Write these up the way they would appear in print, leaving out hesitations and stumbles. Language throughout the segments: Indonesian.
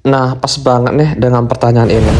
Nah, pas banget nih dengan pertanyaan ini.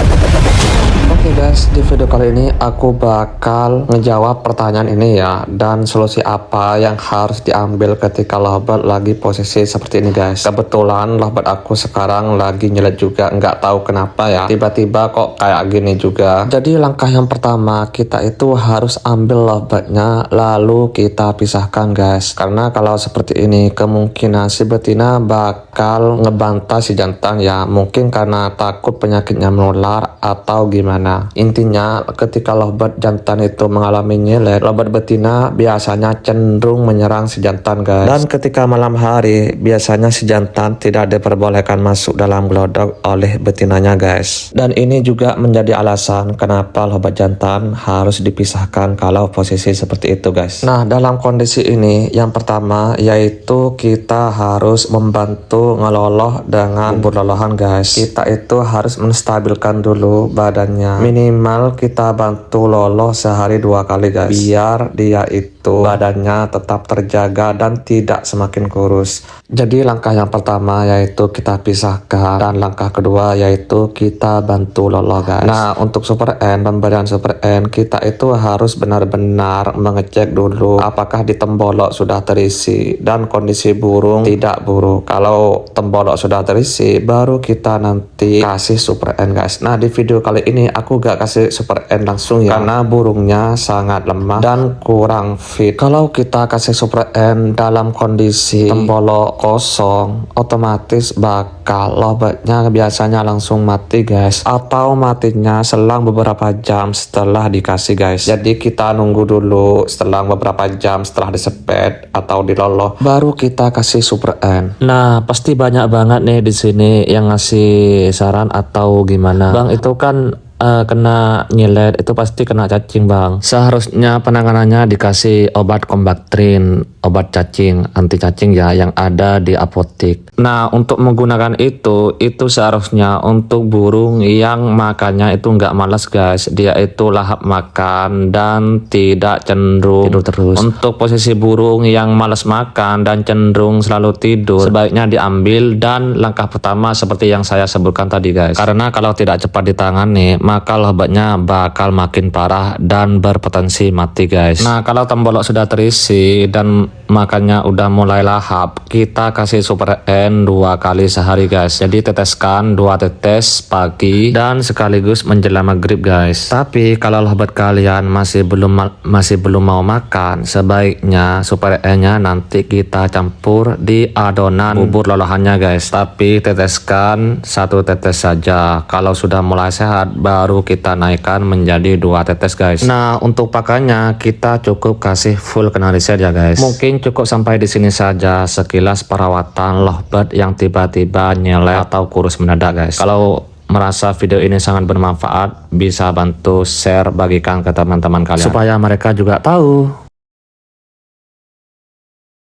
Oke guys, di video kali ini aku bakal ngejawab pertanyaan ini ya, dan solusi apa yang harus diambil ketika lovebird lagi posisi seperti ini guys. Kebetulan lovebird aku sekarang lagi nyelet juga, nggak tahu kenapa ya, tiba-tiba kok kayak gini juga. Jadi langkah yang pertama, kita itu harus ambil lovebirdnya lalu kita pisahkan guys. Karena kalau seperti ini kemungkinan si betina bakal ngebantai si jantan ya, mungkin karena takut penyakitnya menular atau gimana. Intinya ketika lovebird jantan itu mengalami nyelet, lovebird betina biasanya cenderung menyerang si jantan guys. Dan ketika malam hari biasanya si jantan tidak diperbolehkan masuk dalam glodok oleh betinanya guys. Dan ini juga menjadi alasan kenapa lovebird jantan harus dipisahkan kalau posisi seperti itu guys. Nah, dalam kondisi ini yang pertama yaitu kita harus membantu ngeloloh dengan bubur lolohan guys. Kita itu harus menstabilkan dulu badannya. Minimal kita bantu loloh sehari 2 kali guys, biar dia itu badannya tetap terjaga dan tidak semakin kurus. Jadi langkah yang pertama yaitu kita pisahkan, dan langkah kedua yaitu kita bantu loloh guys. Nah, untuk Super N, pemberian Super N kita itu harus benar-benar mengecek dulu apakah di tembolok sudah terisi dan kondisi burung tidak buruk. Kalau tembolok sudah terisi baru kita nanti kasih Super N guys. Nah, di video kali ini aku gak kasih Super N langsung ya, karena burungnya sangat lemah dan kurang fit. Kalau kita kasih Super N dalam kondisi tembolok kosong, otomatis bakal lovebirdnya biasanya langsung mati guys, atau matinya selang beberapa jam setelah dikasih guys. Jadi kita nunggu dulu setelah beberapa jam setelah disepet atau diloloh baru kita kasih Super N. Nah, pasti banyak banget nih di sini yang ngasih saran atau gimana, Bang, itu kan kena nyelet itu pasti kena cacing bang. Seharusnya penanganannya dikasih obat Combaktrin, obat cacing, anti cacing ya, yang ada di apotek. Nah, untuk menggunakan itu seharusnya untuk burung yang makannya itu nggak malas guys, dia itu lahap makan dan tidak cenderung tidur terus. Untuk posisi burung yang malas makan dan cenderung selalu tidur, sebaiknya diambil, dan langkah pertama seperti yang saya sebutkan tadi guys, karena kalau tidak cepat ditangani maka lovebird-nya bakal makin parah dan berpotensi mati guys. Nah, kalau tembolok sudah terisi dan makannya udah mulai lahap, kita kasih Super N 2 kali sehari guys. Jadi teteskan 2 tetes pagi dan sekaligus menjelang maghrib guys. Tapi kalau lovebird kalian masih belum mau makan, sebaiknya Super N-nya nanti kita campur di adonan bubur lolohannya guys. Tapi teteskan 1 tetes saja. Kalau sudah mulai sehat baru kita naikkan menjadi 2 tetes guys. Nah, untuk pakannya kita cukup kasih full kenari set ya guys. Mungkin cukup sampai di sini saja sekilas perawatan lovebird yang tiba-tiba nyelet atau kurus mendadak guys. Kalau merasa video ini sangat bermanfaat, bisa bantu share, bagikan ke teman-teman kalian supaya mereka juga tahu.